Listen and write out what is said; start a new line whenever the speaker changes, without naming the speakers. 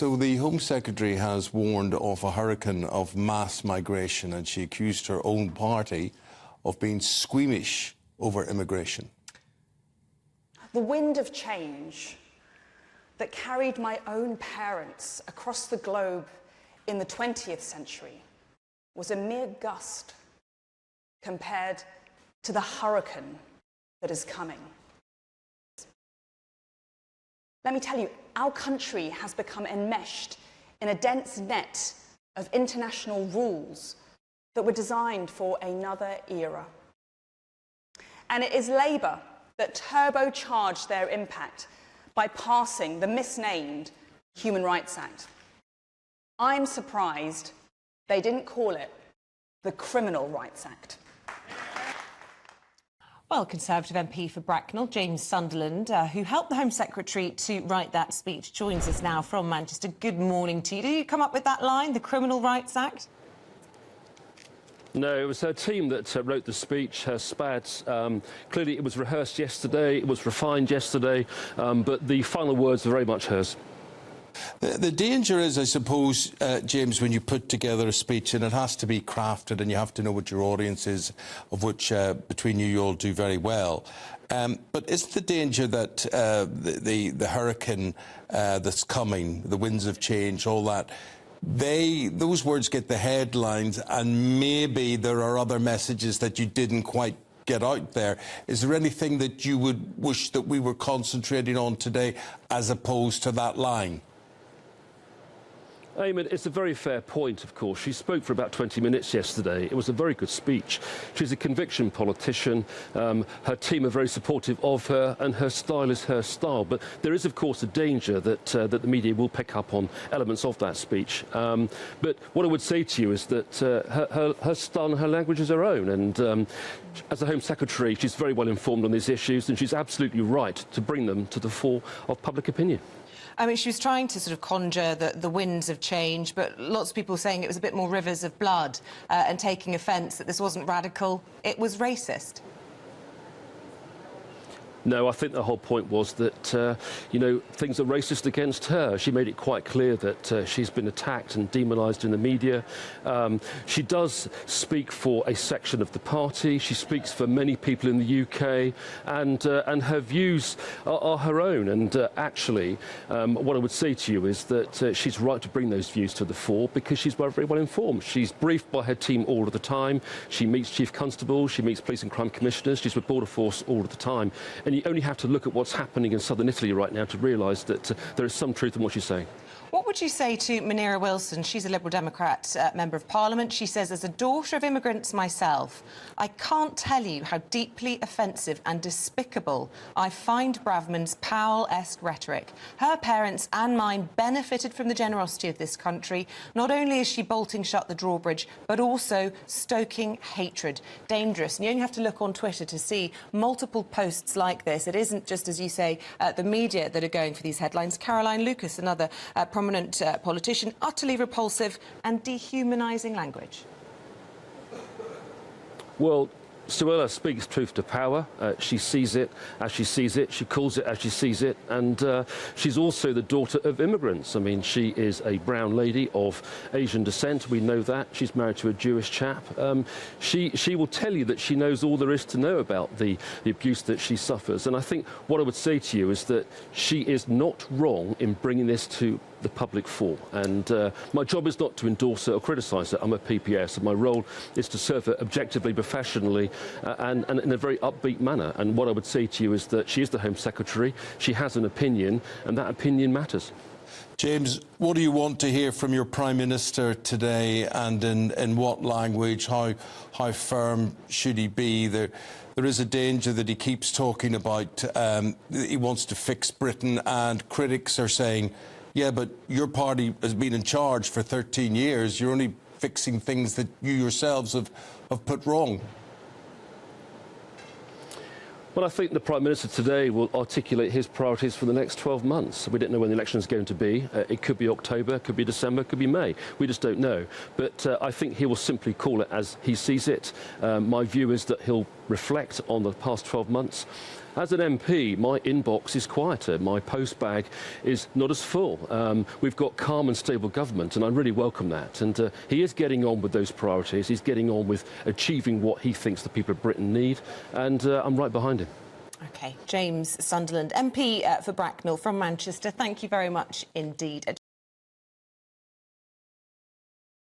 So the Home Secretary has warned of a hurricane of mass migration, and she accused her own party of being squeamish over immigration.
The wind of change that carried my own parents across the globe in the 20th century was a mere gust compared to the hurricane that is coming. Let me tell you, our country has become enmeshed in a dense net of international rules that were designed for another era. And it is Labour that turbocharged their impact by passing the misnamed Human Rights Act. I'm surprised they didn't call it the Criminal Rights Act.
Well, Conservative MP for Bracknell, James Sunderland, who helped the Home Secretary to write that speech, joins us now from Manchester. Good morning to you. Did you come up with that line, the Criminal Rights Act?
No, it was her team that wrote the speech, her SPADs. Clearly, it was rehearsed yesterday, it was refined yesterday, but the final words are very much hers.
The danger is, I suppose, James, when you put together a speech, and it has to be crafted and you have to know what your audience is, of which between you all do very well. But is the danger that the hurricane that's coming, the winds of change, all that, those words get the headlines, and maybe there are other messages that you didn't quite get out there? Is there anything that you would wish that we were concentrating on today as opposed to that line?
Eamon, it's a very fair point, of course. She spoke for about 20 minutes yesterday. It was a very good speech. She's a conviction politician. Her team are very supportive of her, and her style is her style. But there is, of course, a danger that the media will pick up on elements of that speech. But what I would say to you is that her style and her language is her own. And as the Home Secretary, she's very well informed on these issues, and she's absolutely right to bring them to the fore of public opinion.
I mean, she was trying to sort of conjure the winds of change, but lots of people saying it was a bit more rivers of blood and taking offence that this wasn't radical, it was racist.
No, I think the whole point was that, you know, things are racist against her. She made it quite clear that she's been attacked and demonised in the media. She does speak for a section of the party. She speaks for many people in the UK, and her views are her own. And actually, what I would say to you is that she's right to bring those views to the fore because she's very well informed. She's briefed by her team all of the time. She meets chief constables, she meets police and crime commissioners, she's with Border Force all of the time. And you only have to look at what's happening in southern Italy right now to realise that there is some truth in what she's saying.
What would you say to Munira Wilson? She's a Liberal Democrat Member of Parliament. She says, as a daughter of immigrants myself, I can't tell you how deeply offensive and despicable I find Braverman's Powell-esque rhetoric. Her parents and mine benefited from the generosity of this country. Not only is she bolting shut the drawbridge, but also stoking hatred. Dangerous. And you only have to look on Twitter to see multiple posts like this. It isn't just, as you say, the media that are going for these headlines. Caroline Lucas, another prominent politician, utterly repulsive and dehumanising language.
Well, Suella speaks truth to power. She sees it as she sees it. She calls it as she sees it. And she's also the daughter of immigrants. I mean, she is a brown lady of Asian descent. We know that. She's married to a Jewish chap. She will tell you that she knows all there is to know about the abuse that she suffers. And I think what I would say to you is that she is not wrong in bringing this to the public fore. And my job is not to endorse her or criticise her. I'm a PPS, and my role is to serve her objectively, professionally, and in a very upbeat manner. And what I would say to you is that she is the Home Secretary, she has an opinion, and that opinion matters.
James, what do you want to hear from your Prime Minister today, and in what language? How firm should he be? There is a danger that he keeps talking about he wants to fix Britain, and critics are saying, yeah, but your party has been in charge for 13 years. You're only fixing things that you yourselves have put wrong.
Well, I think the Prime Minister today will articulate his priorities for the next 12 months. We don't know when the election is going to be. It could be October, it could be December, it could be May. We just don't know. But I think he will simply call it as he sees it. My view is that he'll reflect on the past 12 months. As an MP, my inbox is quieter. My postbag is not as full. We've got calm and stable government, and I really welcome that. And he is getting on with those priorities. He's getting on with achieving what he thinks the people of Britain need, and I'm right behind him.
OK, James Sunderland, MP for Bracknell from Manchester, thank you very much indeed.